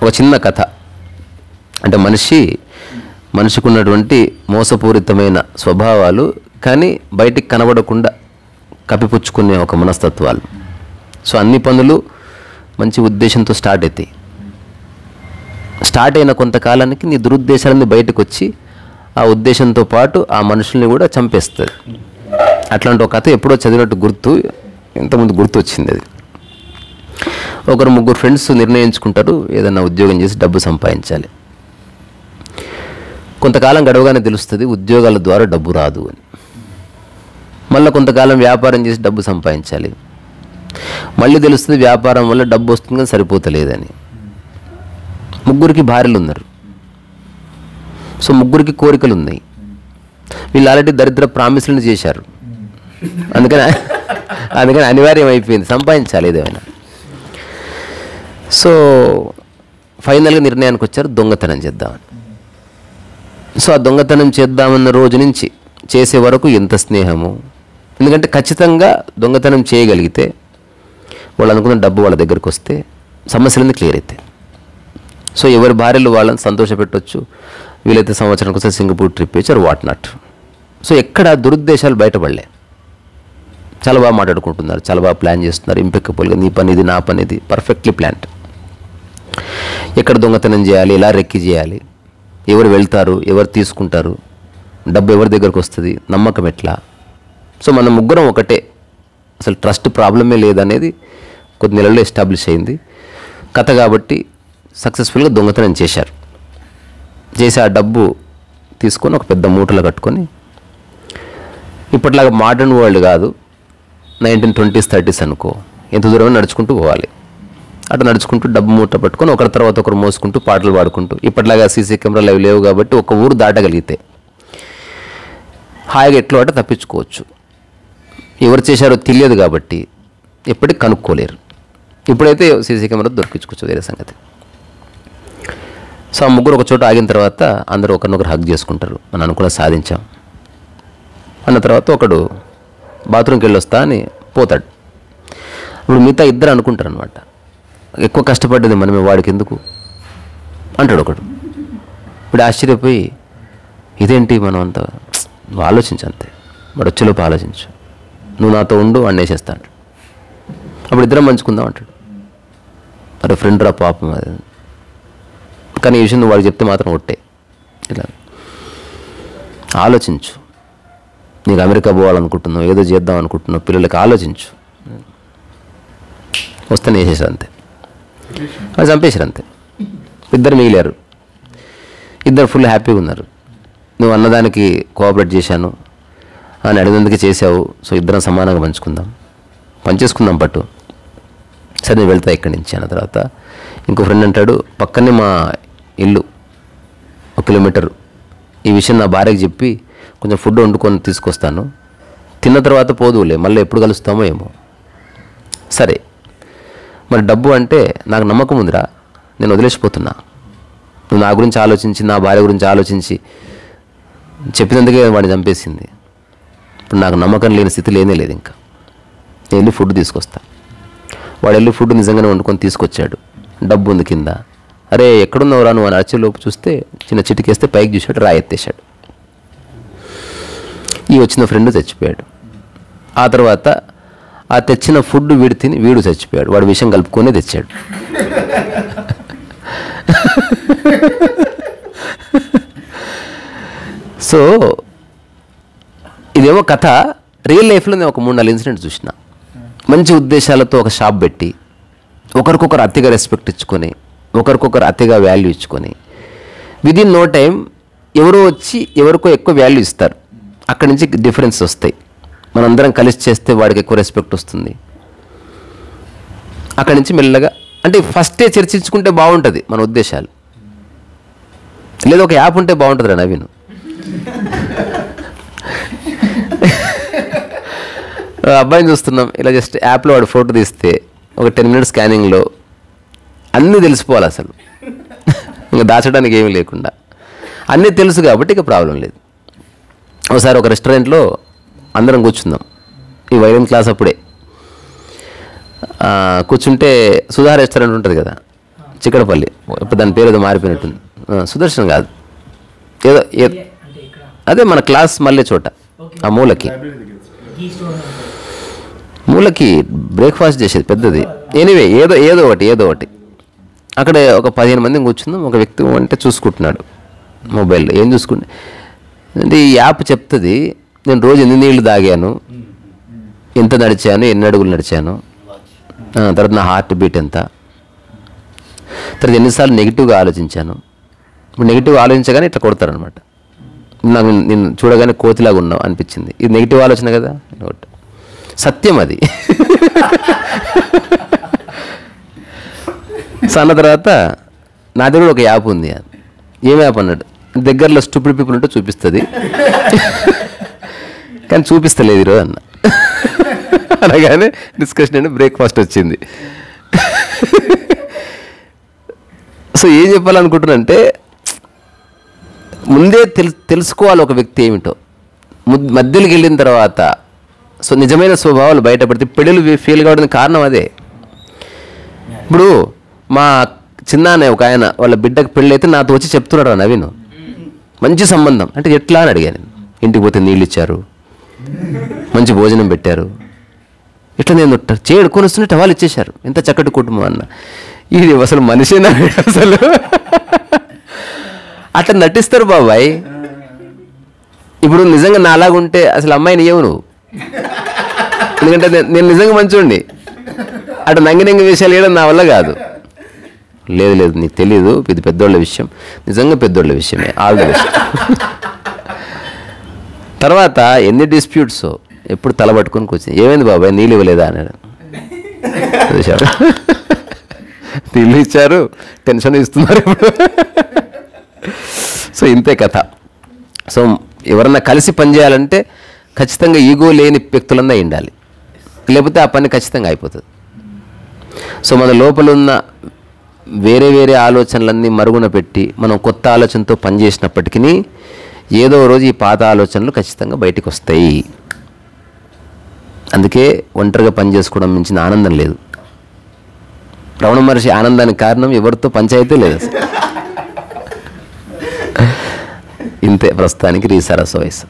ఒక చిన్న కథ. అంటే మనిషికి ఉన్నటువంటి మోసపూరితమైన స్వభావాలు, కానీ బయటికి కనబడకుండా కప్పిపుచ్చుకునే ఒక మనస్తత్వాలు. సో అన్ని పనులు మంచి ఉద్దేశంతో స్టార్ట్ అవుతాయి. స్టార్ట్ అయిన కొంతకాలానికి నీ దురుద్దేశాలన్నీ బయటకు వచ్చి ఆ ఉద్దేశంతో పాటు ఆ మనుషుల్ని కూడా చంపేస్తుంది. అట్లాంటి ఒక కథ ఎప్పుడో చదివినట్టు ఇంతకుముందు గుర్తు వచ్చింది. అది ఒకరు ముగ్గురు ఫ్రెండ్స్ నిర్ణయించుకుంటారు ఏదైనా ఉద్యోగం చేసి డబ్బు సంపాదించాలి. కొంతకాలం గడవగానే తెలుస్తుంది ఉద్యోగాల ద్వారా డబ్బు రాదు అని. మళ్ళీ కొంతకాలం వ్యాపారం చేసి డబ్బు సంపాదించాలి. మళ్ళీ తెలుస్తుంది వ్యాపారం వల్ల డబ్బు వస్తుంది కానీ సరిపోతలేదని. ముగ్గురికి భార్యలు ఉన్నారు. సో ముగ్గురికి కోరికలు ఉన్నాయి. వీళ్ళు ఆల్రెడీ దరిద్ర ప్రామిస్లను చేశారు. అందుకని అనివార్యం అయిపోయింది, సంపాదించాలి ఏదేమైనా. సో ఫైనల్గా నిర్ణయానికి వచ్చారు దొంగతనం చేద్దామని. సో ఆ దొంగతనం చేద్దామన్న రోజు నుంచి చేసే వరకు ఎంత స్నేహము. ఎందుకంటే ఖచ్చితంగా దొంగతనం చేయగలిగితే వాళ్ళు అనుకున్న డబ్బు వాళ్ళ దగ్గరికి వస్తే సమస్యలన్నీ క్లియర్ అవుతాయి. సో ఎవరి భార్యలు వాళ్ళని సంతోషపెట్టవచ్చు. వీలైతే సంవత్సరానికి ఒకసారి సింగపూర్ ట్రిప్ వేసారు, వాట్ నాట్. సో ఎక్కడ దురుద్దేశాలు బయటపడలే. చాలా బాగా మాట్లాడుకుంటున్నారు, చాలా బాగా ప్లాన్ చేస్తున్నారు. ఇంపెక్కబుల్గా నీ పని ఇది, నా పని ఇది, పర్ఫెక్ట్లీ ప్లాన్డ్. ఎక్కడ దొంగతనం చేయాలి, ఎలా రెక్కి చేయాలి, ఎవరు వెళ్తారు, ఎవరు తీసుకుంటారు, డబ్బు ఎవరి దగ్గరకు వస్తుంది, నమ్మకం ఎట్లా. సో మన ముగ్గురం ఒకటే, అసలు ట్రస్ట్ ప్రాబ్లమే లేదనేది కొద్ది నెలల్లో ఎస్టాబ్లిష్ అయింది కథ. కాబట్టి సక్సెస్ఫుల్గా దొంగతనం చేశారు. చేసి ఆ డబ్బు తీసుకొని ఒక పెద్ద మూటలో కట్టుకొని, ఇప్పటిలాగా మోడర్న్ వరల్డ్ కాదు, 1920s 30s అనుకో, ఎంత దూరం నడుచుకుంటూ పోవాలి. అటు నడుచుకుంటూ డబ్బు మూట పట్టుకొని ఒకరి తర్వాత ఒకరు మోసుకుంటూ పాటలు పాడుకుంటూ, ఇప్పటిలాగా సీసీ కెమెరాలు అవి లేవు కాబట్టి ఒక ఊరు దాటగలిగితే హాయిగా ఎట్లో అట తప్పించుకోవచ్చు. ఎవరు చేశారో తెలియదు కాబట్టి ఎప్పటికి కనుక్కోలేరు. ఇప్పుడైతే సీసీ కెమెరా దొరికించుకోవచ్చు, వేరే సంగతి. సో ఆ ముగ్గురు ఒక చోట ఆగిన తర్వాత అందరూ ఒకరినొకరు హగ్ చేసుకుంటారు. మనం అనుకున్న సాధించాం అన్న తర్వాత ఒకడు బాత్రూమ్కి వెళ్ళొస్తా అని పోతాడు. ఇప్పుడు మిగతా ఇద్దరు అనుకుంటారు అనమాట, ఎక్కువ కష్టపడ్డది మనమే, వాడికి ఎందుకు అంటాడు ఒకడు. ఇప్పుడు ఆశ్చర్యపోయి ఇదేంటి మనం అంతా, నువ్వు ఆలోచించు అంతే, వాడు వచ్చేలోపు ఆలోచించు, నువ్వు నాతో ఉండు వాడిని వేసేస్తాడు. అప్పుడు ఇద్దరం మంచుకుందాం అంటాడు. అరే ఫ్రెండ్ రా పాపం అది, కానీ ఈ విషయం నువ్వు వాడికి చెప్తే మాత్రం ఒట్టే. ఇలా ఆలోచించు, నీకు అమెరికా పోవాలనుకుంటున్నావు, ఏదో చేద్దాం అనుకుంటున్నావు, పిల్లలకి ఆలోచించు. వస్తేనే వేసేసారు అంతే, అది చంపేశారు అంతే. ఇద్దరు మిగిలారు. ఇద్దరు ఫుల్ హ్యాపీగా ఉన్నారు. నువ్వు అన్నదానికి కోఆపరేట్ చేశాను అని అడిగినందుకు చేసావు, సో ఇద్దరం సమానంగా పనిచేసుకుందాం పట్టు. సరే నేను వెళ్తా ఇక్కడి నుంచి అన్న తర్వాత ఇంకో ఫ్రెండ్ అంటాడు, పక్కనే మా ఇల్లు 1 కిలోమీటర్, ఈ విషయం నా భార్యకి చెప్పి కొంచెం ఫుడ్ వండుకొని తీసుకొస్తాను, తిన్న తర్వాత పోదులే, మళ్ళీ ఎప్పుడు కలుస్తామో ఏమో. సరే మరి డబ్బు అంటే నాకు నమ్మకం ఉందిరా, నేను వదిలేసిపోతున్నా. నువ్వు నా గురించి ఆలోచించి, నా భార్య గురించి ఆలోచించి చెప్పినందుకే వాడిని చంపేసింది. ఇప్పుడు నాకు నమ్మకం లేని స్థితి లేనే లేదు. ఇంకా నేను వెళ్ళి ఫుడ్ తీసుకొస్తా. వాడు వెళ్ళి ఫుడ్ నిజంగానే వండుకొని తీసుకొచ్చాడు. డబ్బు ఉంది కింద. అరే ఎక్కడున్నావురా నువ్వు అని అరిచేలోపు చూస్తే చిన్న చిటికేస్తే పైకి చూశాడు, రాయి ఎత్తేశాడు. ఈ వచ్చిన ఫ్రెండ్ చచ్చిపోయాడు. ఆ తర్వాత ఆ తెచ్చిన ఫుడ్ వీడు తిని వీడు చచ్చిపోయాడు. వాడు విషయం కలుపుకొనే తెచ్చాడు. సో ఇదేమో కథ. రియల్ లైఫ్లో నేను ఒక 3-4 ఇన్సిడెంట్స్ చూసిన. మంచి ఉద్దేశాలతో ఒక షాప్ పెట్టి ఒకరికొకరు అతిగా రెస్పెక్ట్ ఇచ్చుకొని, ఒకరికొకరు అతిగా వాల్యూ ఇచ్చుకొని, విదిన్ నో టైం ఎవరో వచ్చి ఎవరికో ఎక్కువ వాల్యూ ఇస్తారు. అక్కడి నుంచి డిఫరెన్స్ వస్తాయి. మనందరం కలిసి చేస్తే వాడికి ఎక్కువ రెస్పెక్ట్ వస్తుంది. అక్కడి నుంచి మెల్లగా, అంటే ఫస్టే చర్చించుకుంటే బాగుంటుంది మన ఉద్దేశాలు. లేదా ఒక యాప్ ఉంటే బాగుంటుంది రా నవీన్. అబ్బాయిని చూస్తున్నాం, ఇలా జస్ట్ యాప్లో వాడు ఫోటో తీస్తే ఒక 10 minutes స్కానింగ్లో అన్నీ తెలిసిపోవాలి. అసలు ఇంకా దాచడానికి ఏమీ లేకుండా అన్నీ తెలుసు కాబట్టి ఇక ప్రాబ్లం లేదు. ఒకసారి ఒక రెస్టారెంట్లో అందరం కూర్చుందాం, ఈ వైలిన్ క్లాస్ అప్పుడే కూర్చుంటే సుధా రెస్టారెంట్ ఉంటుంది కదా చిక్కడపల్లి, ఇప్పుడు దాని పేరు ఏదో మారిపోయినట్టుంది. సుదర్శన్ కాదు, ఏదో అదే మన క్లాస్ మళ్ళీ చోట ఆ మూలకి బ్రేక్ఫాస్ట్ చేసేది పెద్దది. ఎనీవే ఏదో ఒకటి అక్కడ ఒక 15 మందిని కూర్చుందాం. ఒక వ్యక్తి అంటే చూసుకుంటున్నాడు మొబైల్లో. ఏం చూసుకుంటే అంటే ఈ యాప్ చెప్తుంది నేను రోజు ఎన్ని నీళ్లు తాగాను, ఎంత నడిచాను, ఎన్ని అడుగులు నడిచాను, తర్వాత నా హార్ట్ బీట్ ఎంత, తర్వాత ఎన్నిసార్లు నెగిటివ్గా ఆలోచించాను. ఇప్పుడు నెగిటివ్ ఆలోచించగానే ఇట్లా కొడతారనమాట. నాకు నేను చూడగానే కోతిలాగా ఉన్నావు అనిపించింది. ఇది నెగిటివ్ ఆలోచన కదా, సత్యం అది. సో అన్న తర్వాత నా దగ్గర ఒక యాప్ ఉంది. ఏం యాప్ అన్నాడు, దగ్గరలో స్టూపిడ్ పీపుల్ ఉంటే చూపిస్తుంది కానీ చూపిస్తలేదు ఈరోజు అన్న. అనగానే డిస్కషన్ అంటే బ్రేక్ఫాస్ట్ వచ్చింది. సో ఏం చెప్పాలనుకుంటున్నానంటే ముందే తెలుసుకోవాలి ఒక వ్యక్తి ఏమిటో. మధ్యలోకి వెళ్ళిన తర్వాత సో నిజమైన స్వభావాలు బయటపడితే పెళ్ళిళ్ళు ఫెయిల్ కావడానికి కారణం అదే. ఇప్పుడు మా చిన్నాన్న ఒక ఆయన వాళ్ళ బిడ్డకు పెళ్ళి అయితే నాతో వచ్చి చెప్తున్నాడు, నవీన్ మంచి సంబంధం అంటే ఎట్లా అని అడిగాను. ఇంటికి పోతే నీళ్ళు ఇచ్చారు, మంచి భోజనం పెట్టారు, ఇట్లా నేను చేయడుకొని వస్తుంటే వాళ్ళు ఇచ్చేశారు, ఎంత చక్కటి కుటుంబం అన్న. ఇది అసలు మనిషేనా అసలు? అట్లా నటిస్తారు బాబాయ్. ఇప్పుడు నిజంగా నా అలాగుంటే అసలు అమ్మాయిని ఏవు నువ్వు, ఎందుకంటే నేను నిజంగా మంచోండి. అటు నంగి విషయాలు వేయడం నా వల్ల కాదు. లేదు నీకు తెలీదు, ఇది పెద్దోళ్ళ విషయం, నిజంగా పెద్దోళ్ళ విషయమే. All the best. తర్వాత ఎన్ని డిస్ప్యూట్స్, ఎప్పుడు తలబట్టుకొని కూర్చొని ఏమైంది బాబాయ్ నీళ్ళు ఇవ్వలేదా అన్నాడు. నీళ్ళు ఇచ్చారు, టెన్షన్ ఇస్తున్నారు ఇప్పుడు. సో ఇంతే కథ. సో ఎవరన్నా కలిసి పనిచేయాలంటే ఖచ్చితంగా ఈగో లేని వ్యక్తులన్నా ఉండాలి, లేకపోతే ఆ పని ఖచ్చితంగా అయిపోతుంది. సో మన లోపల ఉన్న వేరే ఆలోచనలన్నీ మరుగున పెట్టి మనం కొత్త ఆలోచనతో పనిచేసినప్పటికీ ఏదో రోజు ఈ పాత ఆలోచనలు ఖచ్చితంగా బయటికి వస్తాయి. అందుకే ఒంటరిగా పని చేసుకోవడం మించిన ఆనందం లేదు. రమణ మహర్షి ఆనందానికి కారణం ఎవరితో పంచాయితీ లేదు. ఇంతే ప్రస్తుతానికి రీసరస్ వయసు.